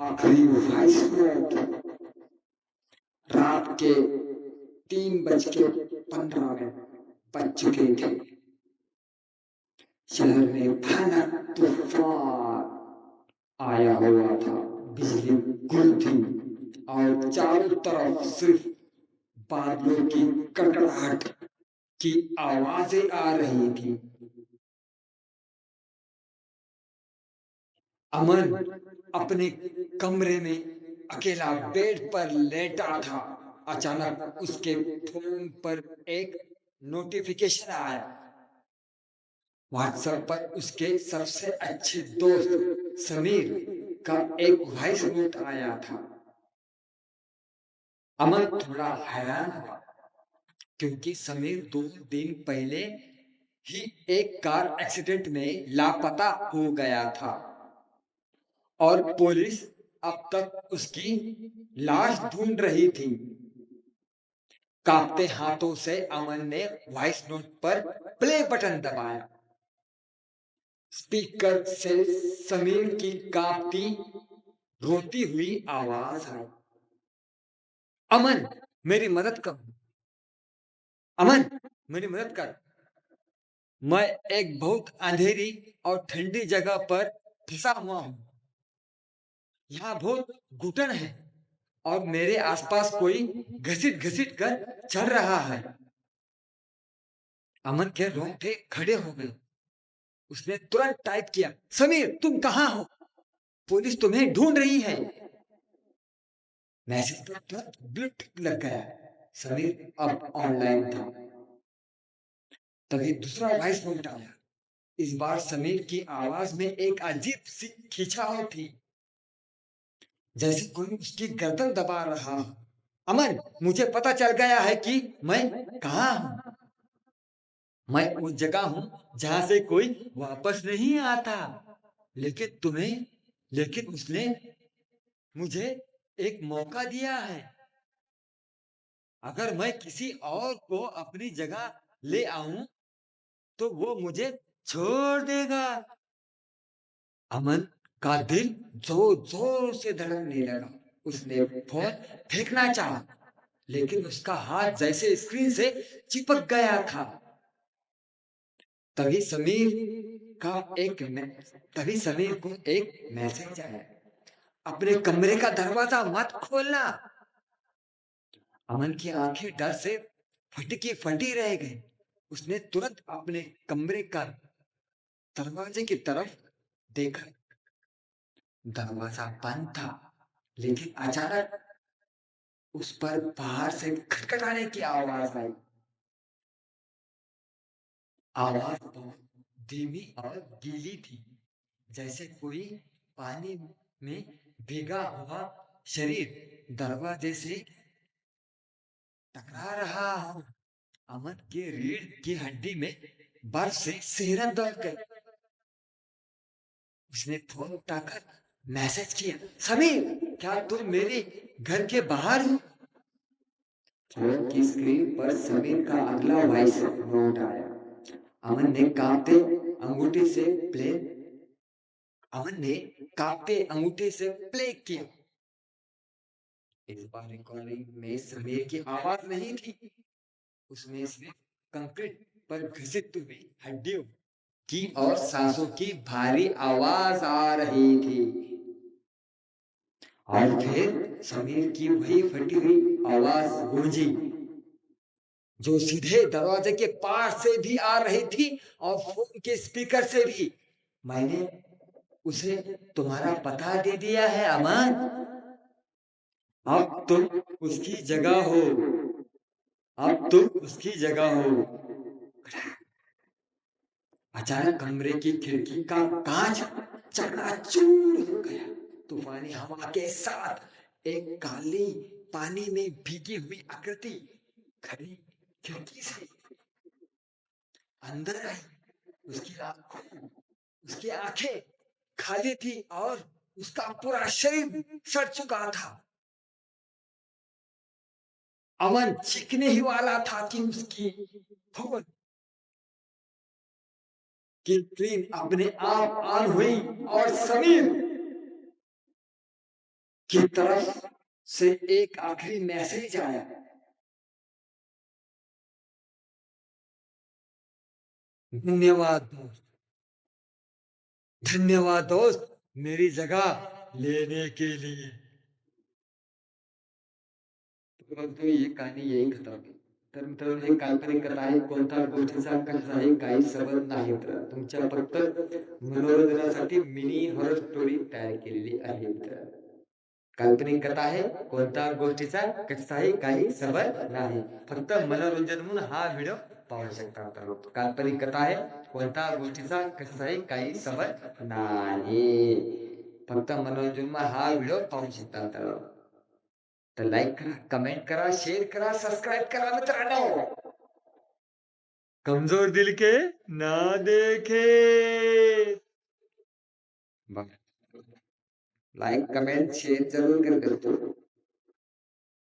आखिरी voice note रात के 3:15 बज चुके थे। शहर में भयानक तूफान आया हुआ था। बिजली गुल थी और चारों तरफ सिर्फ बादलों की कड़कड़ाहट की आवाजें आ रही थी। अमन अपने कमरे में अकेला बेड पर लेटा था। अचानक उसके फोन पर एक नोटिफिकेशन आया। व्हाट्सएप पर उसके सबसे अच्छे दोस्त समीर का एक वॉइस नोट आया था। अमन थोड़ा हैरान हुआ क्योंकि समीर 2 दिन पहले ही एक कार एक्सीडेंट में लापता हो गया था और पुलिस अब तक उसकी लाश ढूंढ रही थी। कांपते हाथों से अमन ने वॉइस नोट पर प्ले बटन दबाया। स्पीकर से समीर की कांपती रोती हुई आवाज आई। अमन मेरी मदद कर। अमन मेरी मदद कर। मैं एक बहुत अंधेरी और ठंडी जगह पर फंसा हुआ हूं। यहाँ बहुत घुटन है और मेरे आसपास कोई घसीट घसीट कर चल रहा है। अमन के रोंगटे खड़े हो गए। उसने तुरंत टाइप किया, समीर तुम कहाँ हो? पुलिस तुम्हें ढूंढ रही है। मैसेज पर तुरंत ब्लू टिक लग गया। समीर अब ऑनलाइन था। तभी दूसरा वॉइस नोट आया। इस बार समीर की आवाज में एक अजीब सी खिंचाव थी, जैसे कोई उसकी गर्दन दबा रहा। अमन मुझे पता चल गया है कि मैं कहाँ हूँ। मैं उस जगह हूँ जहां से कोई वापस नहीं आता। लेकिन उसने मुझे एक मौका दिया है। अगर मैं किसी और को अपनी जगह ले आऊं तो वो मुझे छोड़ देगा। अमन का दिल जोर जोर से धड़कने लगा। उसने फोन फेंकना चाहा, लेकिन उसका हाथ जैसे स्क्रीन से चिपक गया था। तभी समीर को एक मैसेज आया, अपने कमरे का दरवाजा मत खोलना। अमन की आंखें डर से फटी फटी रह गई। उसने तुरंत अपने कमरे का दरवाजे की तरफ देखा। दरवाजा बंद था, लेकिन अचानक उस पर बाहर से खटखटाने की आवाज आई। आवाज बहुत धीमी और गीली थी, जैसे कोई पानी में भीगा हुआ शरीर दरवाजे से टकरा रहा हो। अमन के रीढ़ की हड्डी में बर्फ से सिहरन दौड़ गई। उसने फोन उठाकर मैसेज किया, समीर क्या तुम मेरे घर के बाहर हो? फोन की स्क्रीन पर समीर का अगला वॉइस नोट आया। अमन ने कांपते अंगूठे से प्ले किया। इस बार रिकॉर्डिंग में समीर की आवाज नहीं थी। उसमें सिर्फ कंक्रीट पर घसीटती हुई हड्डियों की और सांसों की भारी आवाज आ रही थी। और फिर समीर की वही फटी हुई आवाज गूंजी, जो सीधे दरवाजे के पार से भी आ रही थी और फोन के स्पीकर से भी। मैंने उसे तुम्हारा पता दे दिया है अमन। अब तुम उसकी जगह हो। अचानक कमरे की खिड़की का कांच चकनाचूर हो गया। तूफानी हवा के साथ एक काली पानी में भीगी हुई आकृति खड़ी खिड़की से अंदर आई। उसकी आंखें खाली थी और उसका पूरा शरीर सड़ चुका था। अमन चीखने ही वाला था कि उसकी फोन की स्क्रीन अपने आप ऑन हुई और समीर की तरफ से एक आखिरी मैसेज आया। धन्यवाद दोस्त, धन्यवाद दोस्त, मेरी जगह लेने के लिए। परंतु ये कहाणी यही खत्म होती। तर मित्रांनो, हे काल्पनिक कथा आहे. कोणता गोष्टीचा कशाचाही काही संबंध नाही मित्र. तुमच्या फक्त मनोरंजनासाठी मिनी हॉरर स्टोरी तयार केलेली आहे मित्र. काल्पनिक कथा आहे, कोणत्या गोष्टीचा कशाचाही काही संबंध नाही, फक्त मनोरंजन म्हणून हा व्हिडिओ पाहू शकता मित्रांनो. काल्पनिक कथा आहे, कोणत्या गोष्टीचा कशाचाही काही संबंध नाही, फक्त मनोरंजन म्हणून हा व्हिडिओ पाहू शकता मित्रांनो. तर लाईक करा, कमेंट करा, शेअर करा, सबस्क्राईब करा मित्रांनो. कमजोर दिल के ना देखे. लाइक कमेंट शेयर जरूर कर दोस्तों.